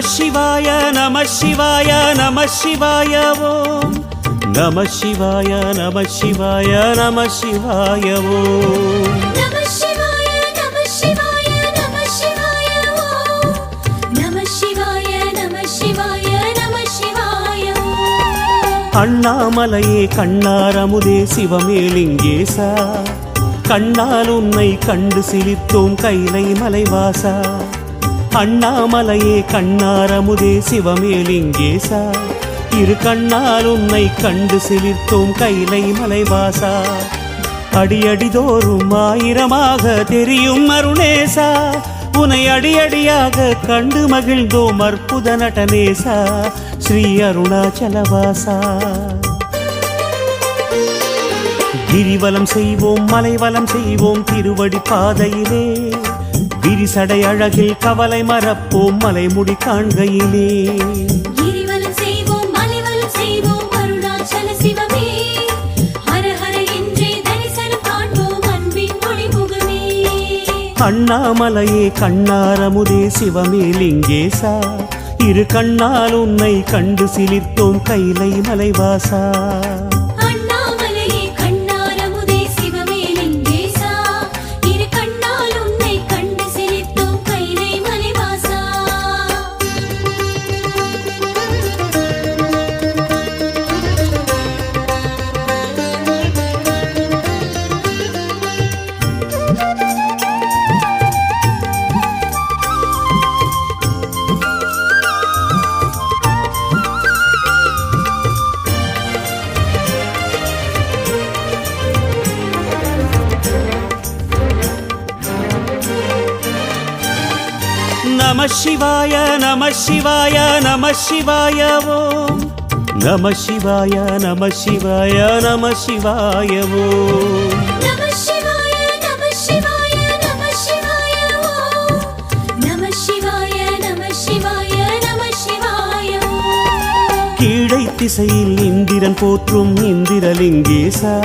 शिवाय नमः शिवाय नमः शिवाय ओम नमः शिवाय नमः शिवाय नमः शिवाय ओम नमः शिवाय नमः शिवाय नमः शिवाय ओम नमः शिवाय नमः शिवाय नमः शिवाय ओम अण्णामलये कण्णारमुदे शिवमे लिंगेशा कण्णाल उन्नै कंडु सिलित्तोम कैलै मलैवासा அண்ணாமலையே கண்ணாரமுதே சிவமே லிங்கேசா இரு கண்ணால் உன்னை கண்டு சிலிர்த்தோம் கைலை மலைவாசா அடியடிதோறும் ஆயிரமாக தெரியும் அருணேசா உனை அடியடியாக கண்டு மகிழ்ந்தோம் அற்புத நடனேசா ஸ்ரீ அருணாச்சலவாசா கிரிவலம் செய்வோம் மலைவலம் செய்வோம் திருவடி பாதையிலே விரிசடை அழகில் கவலை மறப்போம் மலைமுடி காண்கையிலே கிரிவலம் செய்வோம் மலைவலம் செய்வோம் அருணாச்சல சிவமே ஹர ஹர என்றே தரிசனம் காண்போம் அன்பின் ஒளிமுகமே அண்ணாமலையே கண்ணாரமுதே சிவமே லிங்கேசா இரு கண்ணால் உன்னை கண்டு சிலிர்த்தோம் கைலை மலைவாசா नमः शिवाय नमः शिवाय नमः शिवाय ओम नमः शिवाय नमः शिवाय नमः शिवाय ओम नमः शिवाय नमः शिवाय नमः शिवाय ओम नमः शिवाय नमः शिवाय नमः शिवाय ओम கீழை திசையில் இந்திரன் போற்றும் இந்திரலிங்கேசா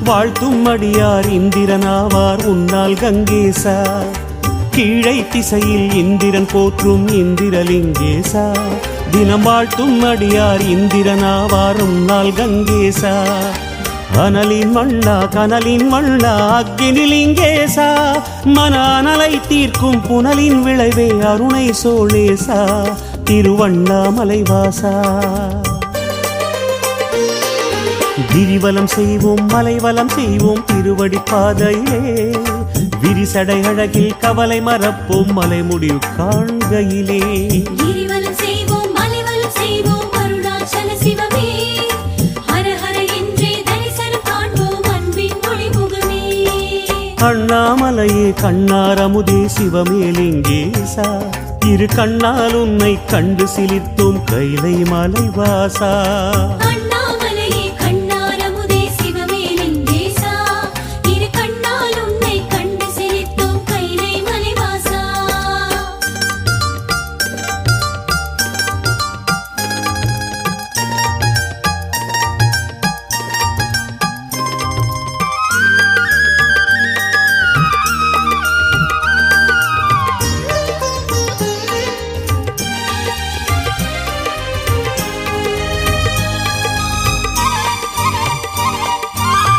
வாழ்த்தும் அடியார் இந்திரனாவார் உன்னால் கங்கேசா கீழை திசையில் இந்திரன் போற்றும் இந்திரலிங்கேசா தினம் வாழ்த்தும் அடியார் இந்திரனாவார் உன்னால் கங்கேசா அனலின் வண்ணா கனலின் வண்ணா அக்னிலிங்கேசா மன அனலை தீர்க்கும் புனலின் விளைவே அருணை சோழேசா திருவண்ணாமலைவாசா கிரிவலம் செய்வோம் மலைவலம் செய்வோம் திருவடி பாதையிலே விரிசடை அழகில் கவலை மறப்போம் மலைமுடி காண்கையிலே கிரிவலம் செய்வோம் மலைவலம் செய்வோம் அருணாச்சல சிவமே ஹர ஹர என்றே தரிசனம் காண்போம் அன்பின் ஒளிமுகமே அண்ணாமலையே கண்ணாரமுதே சிவமே லிங்கேசா இரு கண்ணால் உன்னை கண்டு சிலிர்த்தோம் கைலை மலைவாசா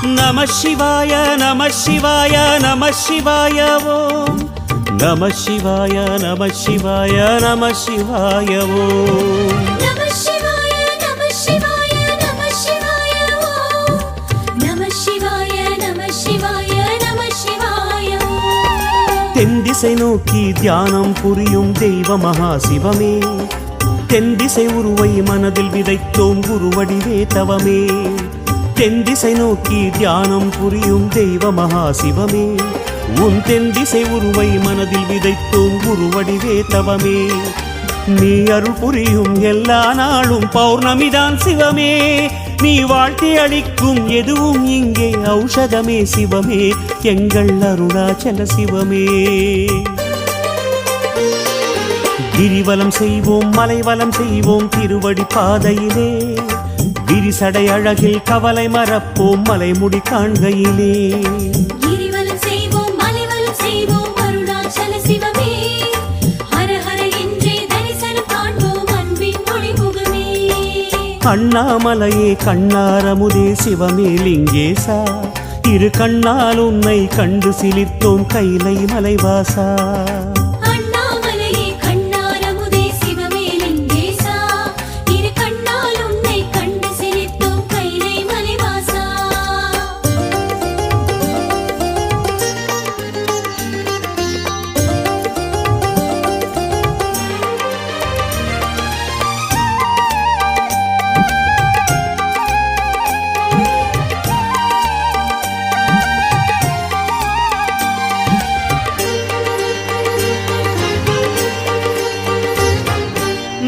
नमः शिवाय नमः शिवाय नमः शिवाय ओम नमः शिवाय नमः शिवाय नमः शिवाय ओम नमः शिवाय नमः शिवाय नमः शिवाय ओम नमः शिवाय नमः शिवाय नमः शिवाय ओम தென்திசை நோக்கி தியானம் புரியும் தெய்வ மகாசிவமே தென்திசை உருவை மனதில் விதைத்தோம் குருவடிவே தவமே தென்திசை நோக்கி தியானம் புரியும் தெய்வ மகாசிவமே உன் தென்திசை உருவை மனதில் விதைத்தோம் குருவடிவே தவமே நீ அருள் புரியும் எல்லா நாளும் பௌர்ணமிதான் சிவமே நீ வாழ்த்தி அளிக்கும் எதுவும் இங்கே ஔஷதமே சிவமே எங்கள் அருணாச்சல சிவமே கிரிவலம் செய்வோம் மலைவலம் செய்வோம் திருவடி பாதையிலே விரிசடை அழகில் கவலை மறப்போம் மலைமுடி காண்கையிலே கிரிவலம் செய்வோம் மலைவலம் செய்வோம் அருணாச்சல சிவமே ஹர ஹர என்றே தரிசனம் அண்ணாமலையே கண்ணாரமுதே சிவமே லிங்கேசா இரு கண்ணால் உன்னை கண்டு சிலிர்த்தோம் கைலை மலைவாசா அண்ணாமலையே கண்ணாரமுதே சிவமே லிங்கேசா இரு கண்ணால் உன்னை கண்டு சிரித்தோம் கைலை மலைவாசா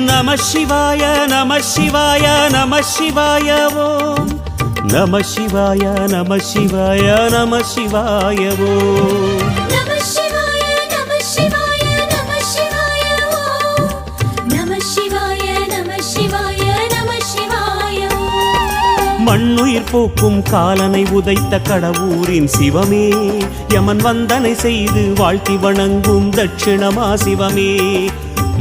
நம சிவாய நம சிவாய நம சிவாய ஓம் நம சிவாய நம சிவாய நம சிவாய ஓம் நம சிவாய நம சிவாய நம சிவாய ஓம் நம சிவாய நம சிவாய நம சிவாய ஓம் மண்ணுயிர் போக்கும் காலனை உதைத்த கடவுரின் சிவமே யமன் வந்தனை செய்து வாழ்த்தி வணங்கும் தட்சிணமா சிவமே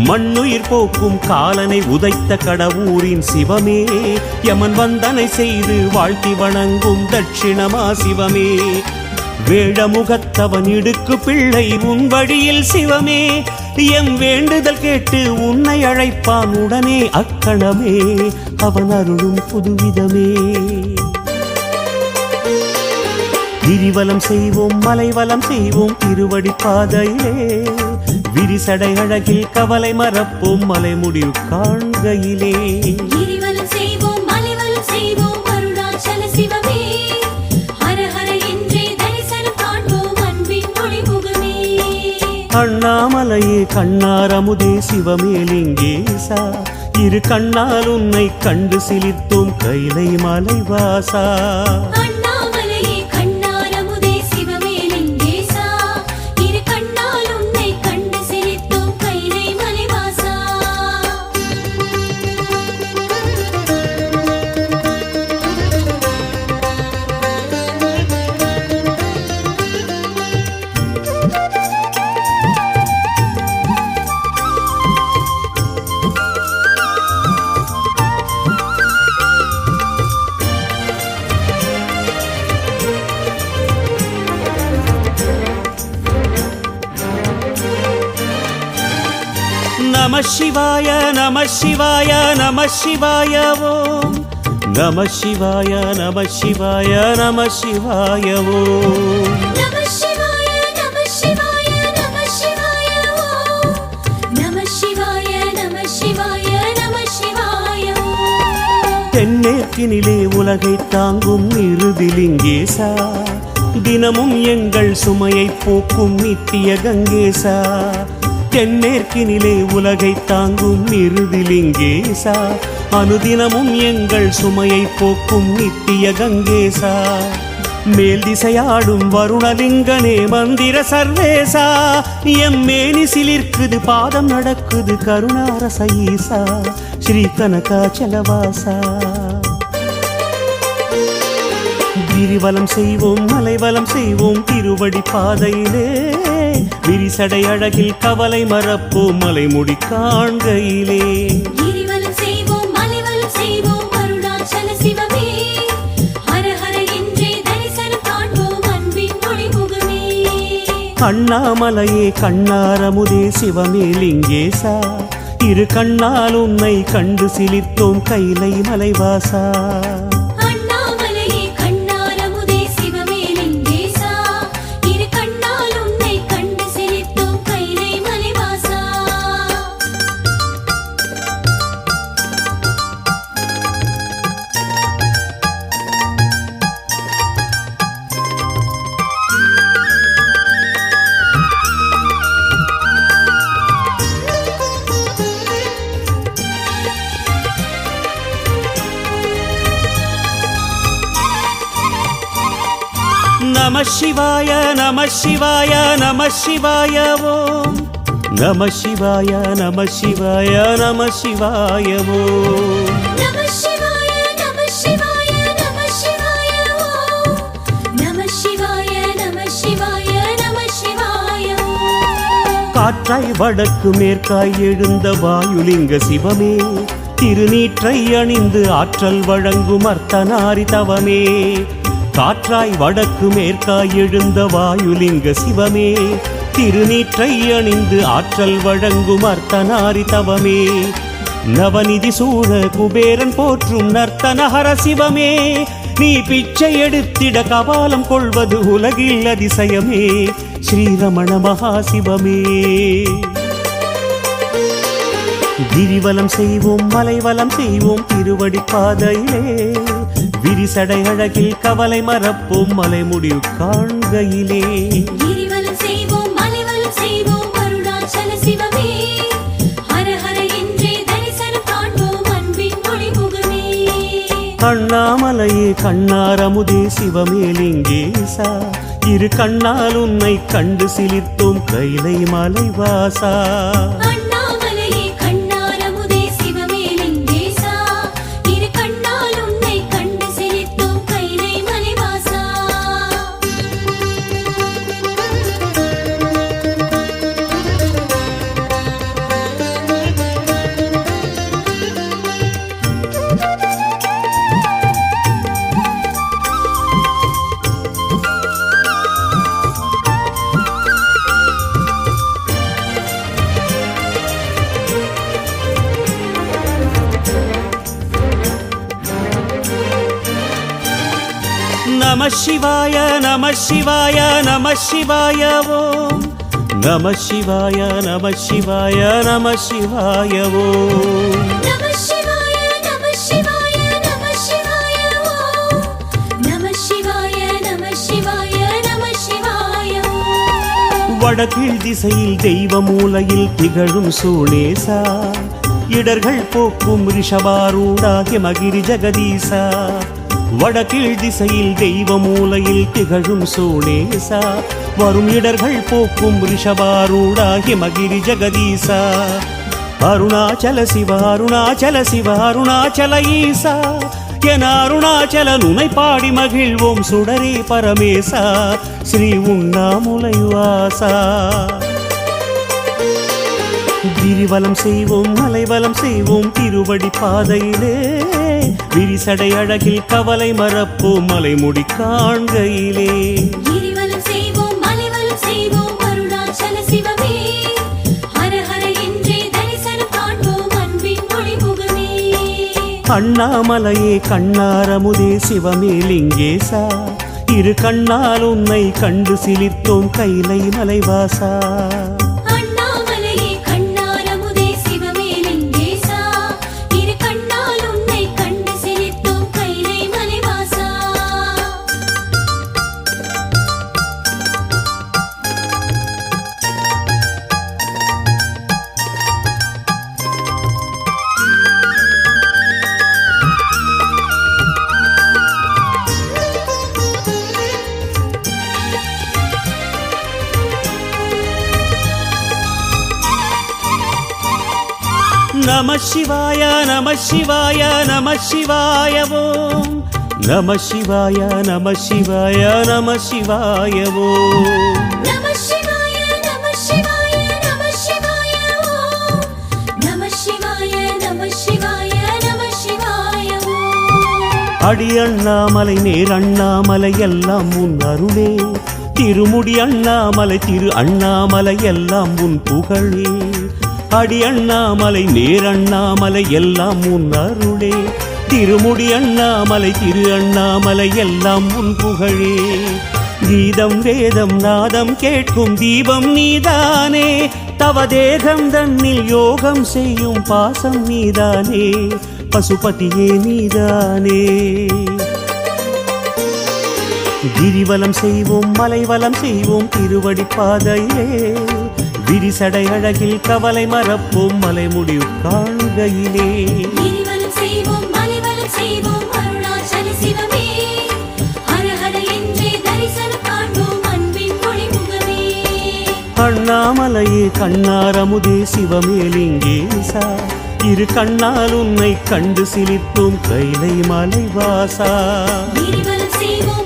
மண்ணுயிர் போக்கும் காலனை உதைத்த கடவுரின் சிவமே யமன் வந்தனை செய்து வாழ்த்தி வணங்கும் தட்சிணமா சிவமே வேழமுகத்தவன் இடுக்கு பிள்ளை உன் வழியில் சிவமே எம் வேண்டுதல் கேட்டு உன்னை அழைப்பான் உடனே அக்கணமே அவன் அருளும் புதுவிதமே கிரிவலம் செய்வோம் மலைவலம் செய்வோம் திருவடி பாதையிலே விரிசடை அழகில் கவலை மறப்போம் மலை முடிவு காண்கையிலே கிரிவலம் செய்வோம் மலைவலம் செய்வோம் அருணாச்சல சிவமே ஹர ஹர என்றே தரிசனம் காண்போம் அன்பின் ஒளிமுகமே அண்ணாமலையே கண்ணாரமுதே சிவமே லிங்கேசா இரு கண்ணால் உன்னை கண்டு சிலிர்த்தோம் கைலை மலைவாசா அண்ணாமலையே கண்ணாரமுதே சிவமே லிங்கேசா இரு கண்ணால் உன்னை கண்டு சிரித்தோம் கைலை மலைவாசா நம சிவாய நம சிவாய நம சிவாய ஓம் நம சிவாய நம சிவாய நம சிவாய ஓம் நம சிவாய நம சிவாய நம சிவாய ஓம் நம சிவாய நம சிவாய நம சிவாய ஓம் தென்னேற்கினிலே உலகை தாங்கும் இறுதிலிங்கேசா தினமும் எங்கள் சுமையை போக்கும் நித்திய கங்கேசா தென்னேற்கினிலே உலகை தாங்கும் இறுதிலிங்கேசா அனுதினமும் எங்கள் சுமையை போக்கும் நித்திய கங்கேசா மேல் திசையாடும் வருணலிங்கனே மந்திர சர்வேசா எம் மேனி சிலிர்க்குது பாதம் நடக்குது கருணாரச ஈசா ஸ்ரீ கனகாச்சலவாசா கிரிவலம் செய்வோம் மலைவலம் செய்வோம் திருவடி பாதையிலே விரிசடை அழகில் கவலை மறப்போம் மலைமுடி காண்கையிலே கிரிவலம் செய்வோம் மலைவலம் செய்வோம் அருணாச்சல சிவமே ஹர ஹர என்றே தரிசனம் காண்போம் அன்பின் ஒளிமுகமே அண்ணாமலையே கண்ணாரமுதே சிவமே லிங்கேசா இரு கண்ணால் உன்னை கண்டு சிலிர்த்தோம் கைலை மலைவாசா அண்ணாமலையே கண்ணாரமுதே சிவமே லிங்கேசா இரு கண்ணால் உன்னை கண்டு சிரித்தோம் கைலை மலைவாசா நம சிவாய நம சிவாய நம சிவாய ஓம் நம சிவாய நம சிவாய நம சிவாய ஓம் நம சிவாய நம சிவாய நம சிவாய ஓம் நம சிவாய நம சிவாய நம சிவாய ஓம் காற்றாய் வடக்கு மேற்காய் எழுந்த வாயுலிங்க சிவமே திருநீற்றை அணிந்து ஆற்றல் வழங்கும் அர்த்தநாரி தவமே காற்றாய் வடக்கு மேற்காய் எழுந்த வாயுலிங்க சிவமே திருநீற்றை அணிந்து ஆற்றல் வழங்கும் அர்த்தநாரி தவமே நவநிதி சூழ குபேரன் போற்றும் நர்த்தனஹர சிவமே நீ பிச்சை எடுத்திட கபாலம் கொள்வது உலகில் அதிசயமே ஸ்ரீரமண மகாசிவமே கிரிவலம் செய்வோம் மலைவலம் செய்வோம் திருவடி பாதையிலே விரிசடை அழகில் கவலை மறப்போம் மலை முடிவு காண்கையிலே கிரிவலம் செய்வோம் மலைவலம் செய்வோம் அருணாச்சல சிவமே ஹர ஹர என்றே தரிசனம் காண்போம் அன்பின் ஒளிமுகமே அண்ணாமலையே கண்ணாரமுதே சிவமே லிங்கேசா இரு கண்ணால் உன்னை கண்டு சிலிர்த்தோம் கைலை மலைவாசா அண்ணாமலையே கண்ணாரமுதே சிவமே லிங்கேசா இரு கண்ணால் உன்னை கண்டு சிலிர்த்தோம் கைலை மலைவாசா நம சிவாய நம சிவாய நம சிவாய ஓம் நம சிவாய நம சிவாய நம சிவாய ஓம் நம சிவாய நம சிவாய நம சிவாய ஓம் நம சிவாய நம சிவாய நம சிவாய ஓம் வடகிழ் திசையில் தெய்வ மூலையில் திகழும் சூளேசா இடர்கள் போக்கும் ரிஷபாரூடாகிய மகிரி ஜெகதீசா வடகிழ் திசையில் தெய்வ மூலையில் திகழும் சூளேசா வரும் இடர்கள் போக்கும் ரிஷபாரூடாகிய மகிரி ஜெகதீசா அருணாச்சல சிவ அருணாச்சல சிவ அருணாச்சல ஈசா என அருணாச்சல நுனை பாடி மகிழ்வோம் சுடரே பரமேசா ஸ்ரீ உண்ணாமுலை வாசா கிரிவலம் செய்வோம் மலைவலம் செய்வோம் திருவடி பாதையிலே விரிசடை அழகில் கவலை மறப்போம் மலைமுடி காண்கையிலே கிரிவலம் செய்வோம் மலைவலம் செய்வோம் அருணாச்சல சிவமே ஹர ஹர என்றே தரிசனம் காண்போம் அன்பின் ஒளிமுகமே அண்ணாமலையே கண்ணாரமுதே சிவமே லிங்கேசா இரு கண்ணால் உன்னை கண்டு சிலிர்த்தோம் கைலை மலைவாசா அண்ணாமலையே கண்ணாரமுதே சிவமே லிங்கேசா இரு கண்ணால் உன்னை கண்டு சிலிர்த்தோம் கைலை மலைவாசா நம சிவாய நம சிவாய நம சிவாய ஓம் நம சிவாய நம சிவாய நம சிவாய ஓம் நம சிவாய நம சிவாய நம சிவாய ஓம் நம சிவாய நம சிவாய நம சிவாய ஓம் அடி அண்ணாமலை நேர் அண்ணாமலை எல்லாம் உன் அருளே திருமுடி அண்ணாமலை திரு அண்ணாமலை எல்லாம் உன் புகழே அடி அண்ணாமலை நேர் அண்ணாமலை எல்லாம் உன் அருளே திருமுடி அண்ணாமலை திரு அண்ணாமலை எல்லாம் உன் புகழே கீதம் வேதம் நாதம் கேட்கும் தீபம் நீதானே தவ தேகம் தன்னில் யோகம் செய்யும் பாசம் நீதானே பசுபதியே நீதானே கிரிவலம் செய்வோம் மலைவலம் செய்வோம் திருவடி பாதையிலே விரிசடை அழகில் கவலை மறப்போம் மலை முடிவு காண்கையிலே கிரிவலம் செய்வோம் மலைவலம் செய்வோம் அருணாச்சல சிவமே ஹர ஹர என்றே தரிசனம் காண்போம் அன்பின் ஒளிமுகமே அண்ணாமலையே கண்ணாரமுதே சிவமே லிங்கேசா இரு கண்ணால் உன்னை கண்டு சிலிர்த்தோம் கைலை மலைவாசா கிரிவலம் செய்வோம்